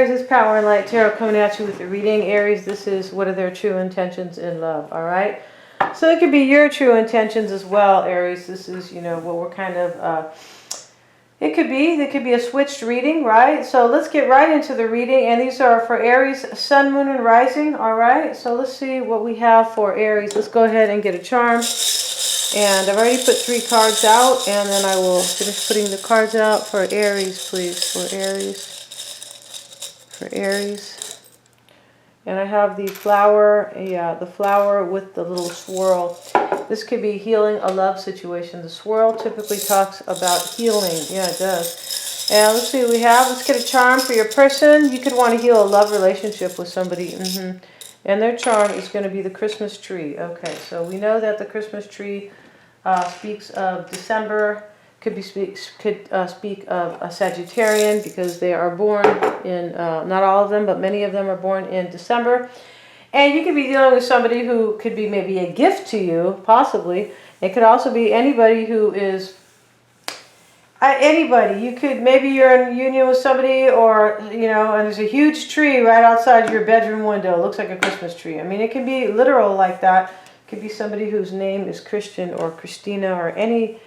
Aries, it's Power and Light Tarot coming at you with the reading. Aries, this is what are their true intentions in love, all right? So it could be your true intentions as well, Aries. This is, what we're kind of, it could be a switched reading, right? So let's get right into the reading. And these are for Aries, Sun, Moon, and Rising, all right? So let's see what we have for Aries. Let's go ahead and get a charm. And I've already put 3 cards out, and then I will finish putting the cards out for Aries, please, for Aries. For Aries. And I have the flower, the flower with the little swirl. This could be healing a love situation. The swirl typically talks about healing. Yeah, it does. And let's see what we have. Let's get a charm for your person. You could want to heal a love relationship with somebody. And their charm is going to be the Christmas tree. Okay, so we know that the Christmas tree speaks of December. Could speak of a Sagittarian because they are born in, not all of them, but many of them are born in December. And you could be dealing with somebody who could be maybe a gift to you, possibly. It could also be anybody who is, anybody. Maybe you're in union with somebody or, and there's a huge tree right outside your bedroom window. It looks like a Christmas tree. I mean, it can be literal like that. It could be somebody whose name is Christian or Christina or any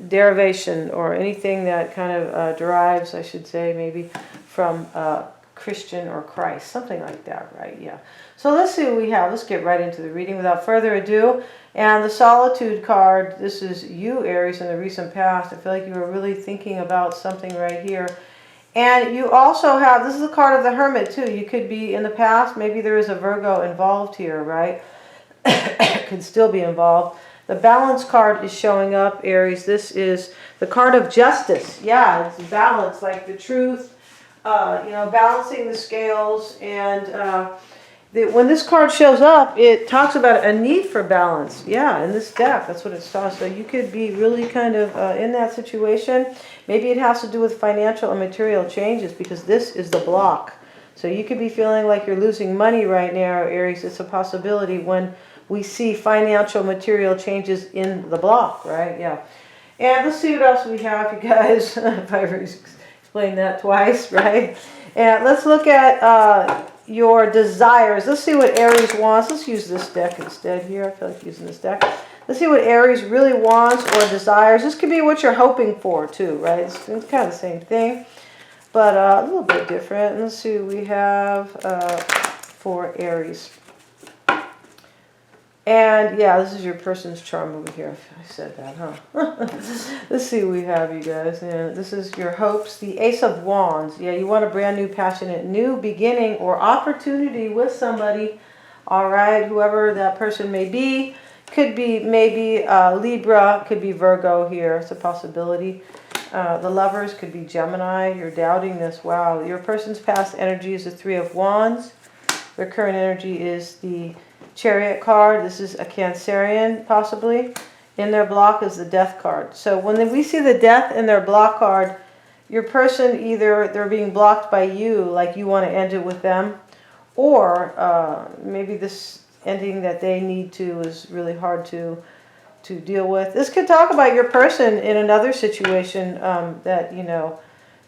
derivation or anything that kind of derives, I should say, maybe from Christian or Christ, something like that, right? Yeah. So let's see what we have. Let's get right into the reading without further ado. And the Solitude card, this is you, Aries, in the recent past. I feel like you were really thinking about something right here. And you also have, this is the card of the Hermit too. You could be in the past, maybe there is a Virgo involved here, right? Could still be involved. The Balance card is showing up, Aries. This is the card of justice. Yeah, it's balance, like the truth, balancing the scales. And when this card shows up, it talks about a need for balance. Yeah, in this deck, that's what it says. So you could be really kind of in that situation. Maybe it has to do with financial and material changes because this is the block. So you could be feeling like you're losing money right now, Aries. It's a possibility when we see financial material changes in the block, right? Yeah. And let's see what else we have, you guys. If I explained that twice, right? And let's look at your desires. Let's see what Aries wants. Let's use this deck instead here. I feel like using this deck. Let's see what Aries really wants or desires. This could be what you're hoping for too, right? It's kind of the same thing, but a little bit different. Let's see what we have for Aries. And yeah, this is your person's charm over here. I said that, huh? Let's see what we have, you guys. And this is your hopes, the Ace of Wands. Yeah, you want a brand new, passionate, new beginning or opportunity with somebody. All right, whoever that person may be. Could be maybe Libra, could be Virgo here. It's a possibility. The Lovers could be Gemini. You're doubting this. Wow, your person's past energy is the 3 of Wands. Their current energy is the Chariot card. This is a Cancerian, possibly. In their block is the Death card. So when we see the Death in their block card, your person, either they're being blocked by you, like you want to end it with them, or maybe this ending that they need to is really hard to deal with. This could talk about your person in another situation that,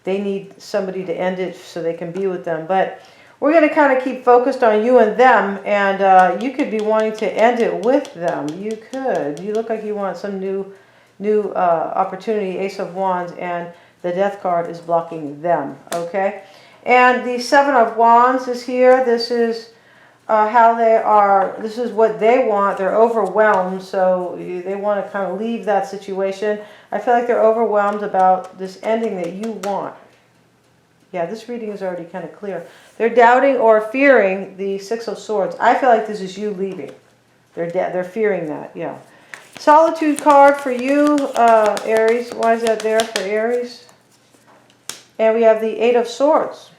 they need somebody to end it so they can be with them. But we're going to kind of keep focused on you and them, and you could be wanting to end it with them. You could. You look like you want some new opportunity, Ace of Wands, and the Death card is blocking them, okay? And the 7 of Wands is here. This is how they are. This is what they want. They're overwhelmed, so they want to kind of leave that situation. I feel like they're overwhelmed about this ending that you want. Yeah, this reading is already kind of clear. They're doubting or fearing the 6 of Swords. I feel like this is you leaving. They're fearing that, yeah. Solitude card for you, Aries. Why is that there for Aries? And we have the 8 of Swords.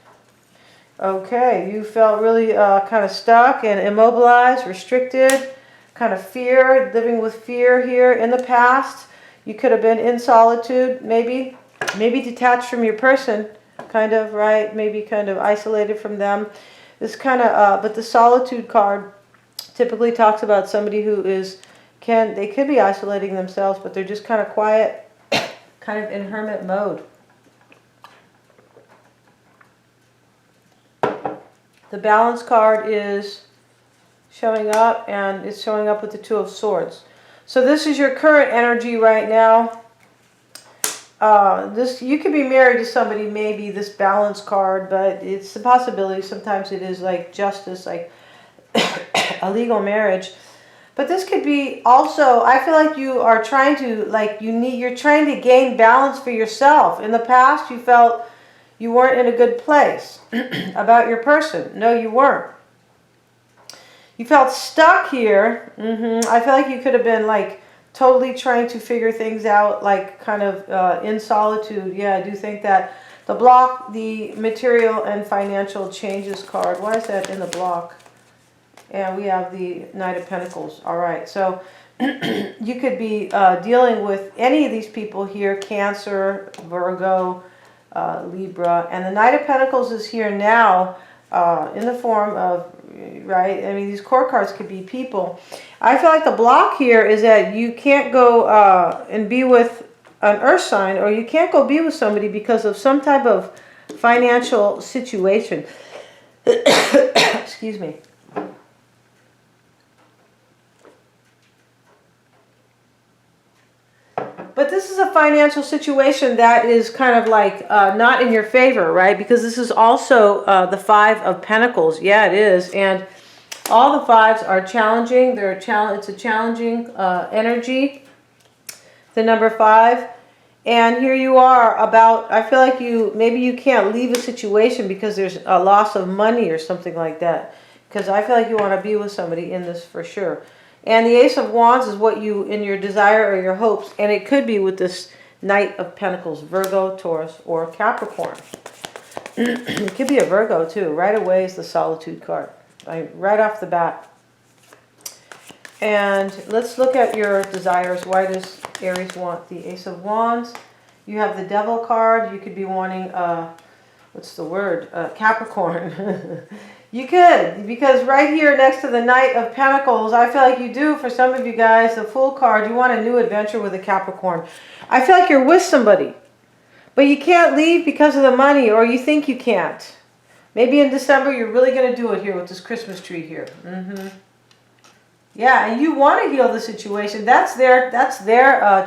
Okay, you felt really kind of stuck and immobilized, restricted, kind of fear, living with fear here in the past. You could have been in solitude, maybe detached from your person. Kind of, right? Maybe kind of isolated from them. This kind of, but the Solitude card typically talks about somebody who they could be isolating themselves, but they're just kind of quiet, kind of in hermit mode. The balance card is showing up, and it's showing up with the Two of Swords. So this is your current energy right now. This, you could be married to somebody, maybe this balance card, but it's a possibility. Sometimes it is like justice, like a legal marriage. But this could be also, I feel like you are trying to, like, you're trying to gain balance for yourself. In the past, you felt you weren't in a good place about your person. No, you weren't. You felt stuck here. I feel like you could have been like totally trying to figure things out, like kind of in solitude. Yeah, I do think that. The block, the material and financial changes card. Why is that in the block? And we have the Knight of Pentacles. All right, so you could be dealing with any of these people here, Cancer, Virgo, Libra. And the Knight of Pentacles is here now in the form of, right? I mean, these core cards could be people. I feel like the block here is that you can't go and be with an earth sign, or you can't go be with somebody because of some type of financial situation. Excuse me. But this is a financial situation that is kind of like not in your favor, right? Because this is also the Five of Pentacles. Yeah, it is. And all the fives are challenging. It's a challenging energy, the number 5. And here you are about, I feel like maybe you can't leave a situation because there's a loss of money or something like that. Because I feel like you want to be with somebody in this for sure. And the Ace of Wands is what you, in your desire or your hopes, and it could be with this Knight of Pentacles, Virgo, Taurus, or Capricorn. It could be a Virgo too. Right away is the Solitude card, right off the bat. And let's look at your desires. Why does Aries want the Ace of Wands? You have the Devil card. You could be wanting, what's the word? Capricorn. You could, because right here next to the Knight of Pentacles, I feel like you do, for some of you guys, the Fool card, you want a new adventure with a Capricorn. I feel like you're with somebody, but you can't leave because of the money, or you think you can't. Maybe in December you're really going to do it here with this Christmas tree here. Yeah, and you want to heal the situation. That's their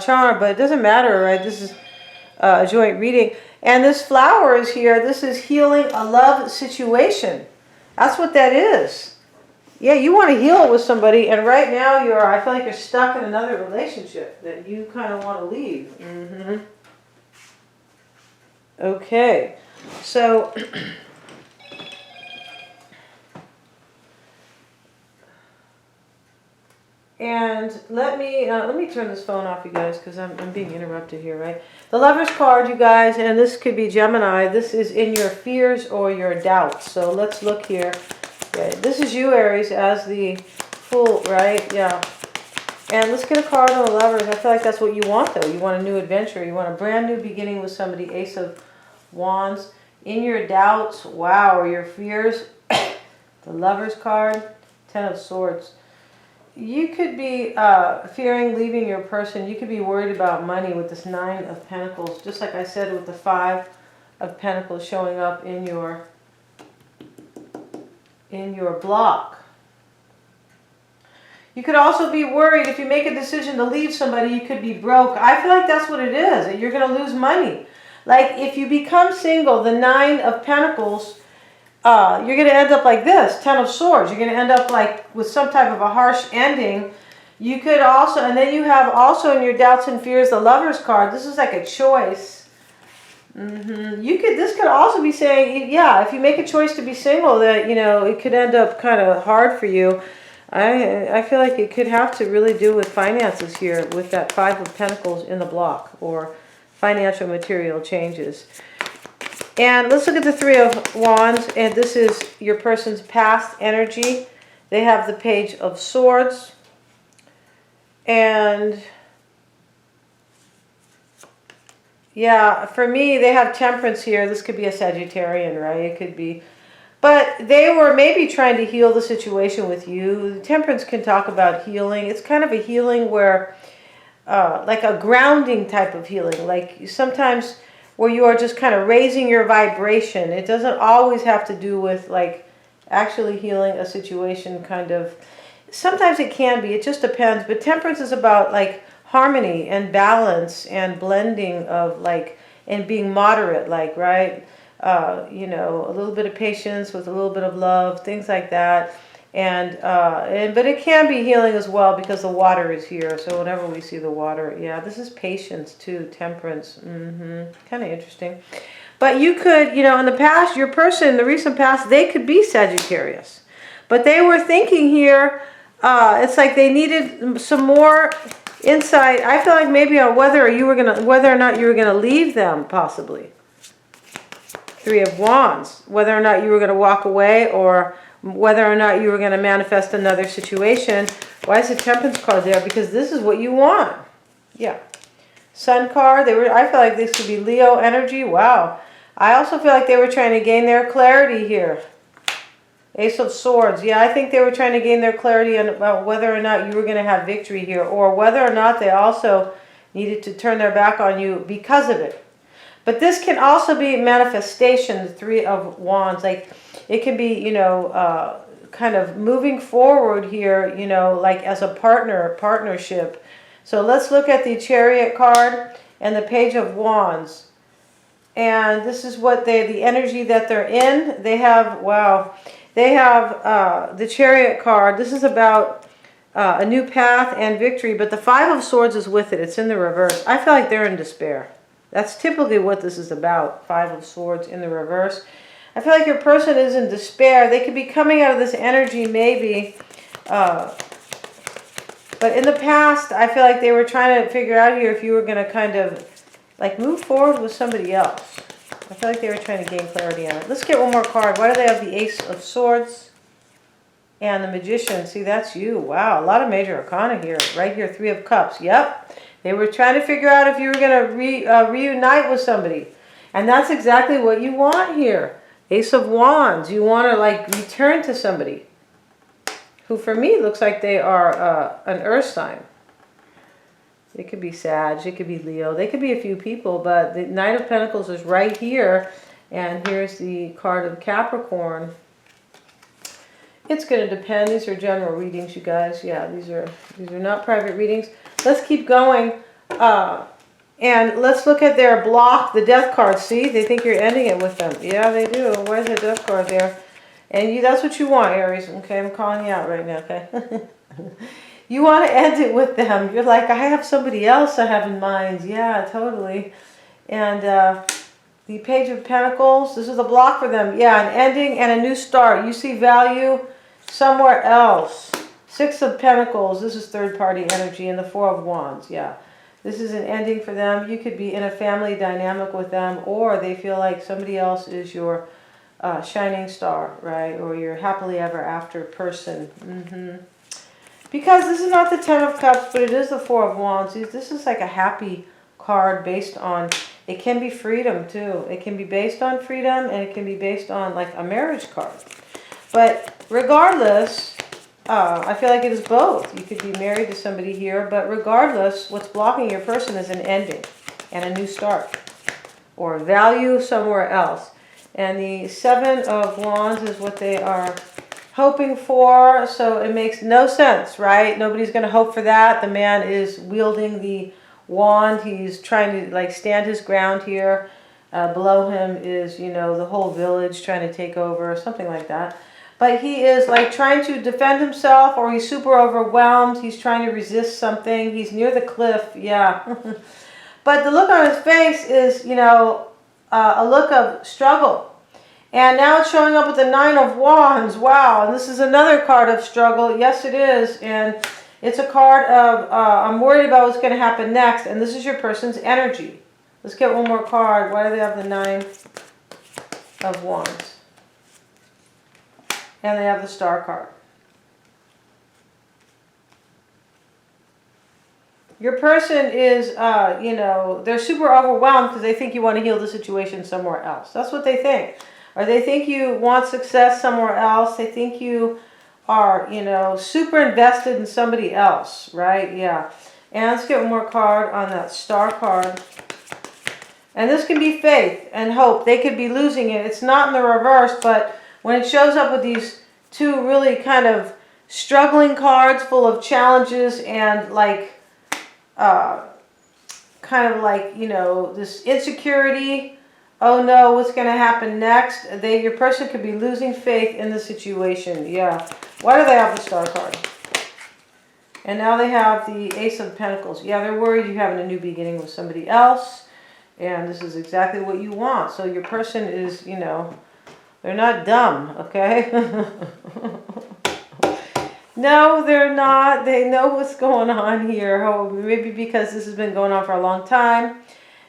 charm, but it doesn't matter, right? This is a joint reading. And this flower is here. This is healing a love situation. That's what that is. Yeah, you want to heal it with somebody, and right now I feel like you're stuck in another relationship that you kind of want to leave. Okay, so and let me turn this phone off, you guys, because I'm being interrupted here, right? The Lover's card, you guys, and this could be Gemini. This is in your fears or your doubts. So let's look here. Okay, this is you, Aries, as the Fool, right? Yeah. And let's get a card on the Lovers. I feel like that's what you want, though. You want a new adventure. You want a brand new beginning with somebody. Ace of Wands. In your doubts, wow, or your fears. The Lover's card. 10 of Swords. You could be fearing leaving your person. You could be worried about money with this 9 of Pentacles. Just like I said with the 5 of Pentacles showing up in your block. You could also be worried if you make a decision to leave somebody, you could be broke. I feel like that's what it is, that you're going to lose money. Like if you become single, the 9 of Pentacles, you're going to end up like this, 10 of Swords. You're going to end up like with some type of a harsh ending. You could also, and then you have also in your doubts and fears the Lover's card. This is like a choice. This could also be saying, yeah, if you make a choice to be single, that, you know, it could end up kind of hard for you. I feel like it could have to really do with finances here with that 5 of Pentacles in the block, or financial material changes. And let's look at the 3 of Wands, and this is your person's past energy. They have the Page of Swords, and yeah, for me, they have Temperance here. This could be a Sagittarian, right? It could be, but they were maybe trying to heal the situation with you. Temperance can talk about healing. It's kind of a healing where, like a grounding type of healing, like sometimes where you are just kind of raising your vibration. It doesn't always have to do with like actually healing a situation kind of. Sometimes it can be, it just depends. But temperance is about like harmony and balance and blending of like, and being moderate, like, right? You know, a little bit of patience with a little bit of love, things like that. And but it can be healing as well because the water is here. So whenever we see the water, yeah, this is patience too, temperance. Kind of interesting. But you could, you know, in the past, your person, in the recent past, they could be Sagittarius. But they were thinking here, it's like they needed some more insight. I feel like maybe on whether or not you were gonna leave them, possibly. Three of Wands. Whether or not you were gonna walk away, or whether or not you were gonna manifest another situation. Why is the Temperance card there? Because this is what you want. Yeah. Sun card. I feel like this could be Leo energy. Wow. I also feel like they were trying to gain their clarity here. Ace of Swords. Yeah, I think they were trying to gain their clarity about whether or not you were going to have victory here, or whether or not they also needed to turn their back on you because of it. But this can also be manifestation, the Three of Wands. Like, it can be, you know, kind of moving forward here, you know, like as a partnership. So let's look at the Chariot card and the Page of Wands. And this is what the energy that they're in. They have, wow, they have the Chariot card. This is about a new path and victory, but the Five of Swords is with it. It's in the reverse. I feel like they're in despair. That's typically what this is about, Five of Swords in the reverse. I feel like your person is in despair. They could be coming out of this energy maybe, but in the past, I feel like they were trying to figure out here if you were going to kind of like move forward with somebody else. I feel like they were trying to gain clarity on it. Let's get one more card. Why do they have the Ace of Swords and the Magician? See, that's you. Wow, a lot of major arcana here. Right here, Three of Cups. Yep. They were trying to figure out if you were going to reunite with somebody. And that's exactly what you want here. Ace of Wands. You want to like return to somebody who for me looks like they are an earth sign. It could be Sag, it could be Leo, they could be a few people, but the Knight of Pentacles is right here, and here's the card of Capricorn. It's going to depend. These are general readings, you guys. Yeah, these are not private readings. Let's keep going, and let's look at their block, the Death card. See, they think you're ending it with them. Yeah, they do. Why is the Death card there? And that's what you want, Aries. Okay, I'm calling you out right now, okay? You want to end it with them. You're like, I have somebody else I have in mind. Yeah, totally. And the Page of Pentacles, this is a block for them. Yeah, an ending and a new start. You see value somewhere else. Six of Pentacles, this is third party energy. And the Four of Wands, yeah. This is an ending for them. You could be in a family dynamic with them, or they feel like somebody else is your shining star, right? Or your happily ever after person. Because this is not the Ten of Cups, but it is the Four of Wands. This is like a happy card based on, it can be freedom too. It can be based on freedom, and it can be based on like a marriage card. But regardless, I feel like it is both. You could be married to somebody here, but regardless, what's blocking your person is an ending and a new start, or value somewhere else. And the Seven of Wands is what they are hoping for, so it makes no sense, right? Nobody's going to hope for that. The man is wielding the wand. He's trying to like stand his ground here. Below him is, you know, the whole village trying to take over, something like that. But he is like trying to defend himself, or he's super overwhelmed. He's trying to resist something. He's near the cliff, yeah. But the look on his face is, you know, a look of struggle. And now it's showing up with the Nine of Wands. Wow, and this is another card of struggle. Yes, it is. And it's a card of, I'm worried about what's going to happen next. And this is your person's energy. Let's get one more card. Why do they have the Nine of Wands? And they have the Star card. Your person is, you know, they're super overwhelmed because they think you want to heal the situation somewhere else. That's what they think. Or they think you want success somewhere else. They think you are, you know, super invested in somebody else, right? Yeah. And let's get one more card on that Star card. And this can be faith and hope. They could be losing it. It's not in the reverse, but when it shows up with these two really kind of struggling cards full of challenges and like, kind of like, you know, this insecurity. Oh no, what's going to happen next? Your person could be losing faith in the situation. Yeah. Why do they have the Star card? And now they have the Ace of Pentacles. Yeah, they're worried you're having a new beginning with somebody else. And this is exactly what you want. So your person is, you know, they're not dumb, okay? No, they're not. They know what's going on here. Oh, maybe because this has been going on for a long time.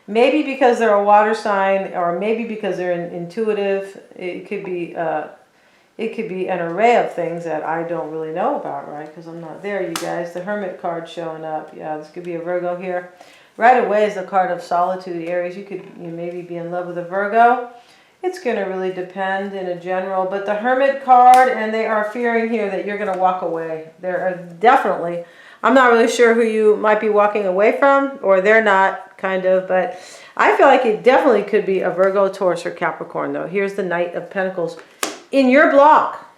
Maybe because they're a water sign, or maybe because they're intuitive. It could be an array of things that I don't really know about, right? Because I'm not there, you guys. The Hermit card showing up. Yeah, this could be a Virgo here. Right away is the card of solitude, Aries. You maybe be in love with a Virgo. It's going to really depend in a general. But the Hermit card, and they are fearing here that you're going to walk away. They're definitely, I'm not really sure who you might be walking away from, or they're not, kind of. But I feel like it definitely could be a Virgo, Taurus, or Capricorn, though. Here's the Knight of Pentacles. In your block.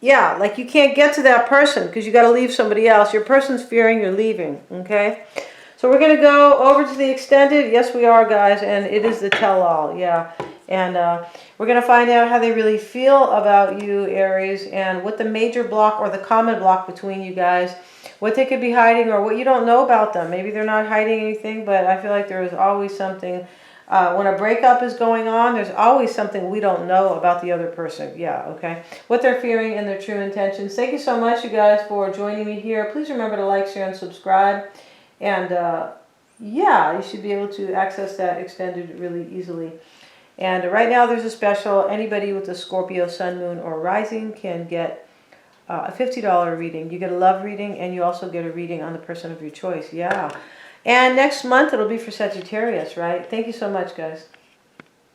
Yeah, like you can't get to that person because you got to leave somebody else. Your person's fearing you're leaving, okay? So we're going to go over to the extended. Yes, we are, guys, and it is the tell-all, yeah. And we're going to find out how they really feel about you, Aries, and what the major block or the common block between you guys, what they could be hiding or what you don't know about them. Maybe they're not hiding anything, but I feel like there is always something. When a breakup is going on, there's always something we don't know about the other person. Yeah, okay. What they're fearing and their true intentions. Thank you so much, you guys, for joining me here. Please remember to like, share, and subscribe. And yeah, you should be able to access that extended really easily. And right now there's a special. Anybody with a Scorpio, Sun, Moon, or Rising can get a $50 reading. You get a love reading, and you also get a reading on the person of your choice. Yeah. And next month it'll be for Sagittarius, right? Thank you so much, guys.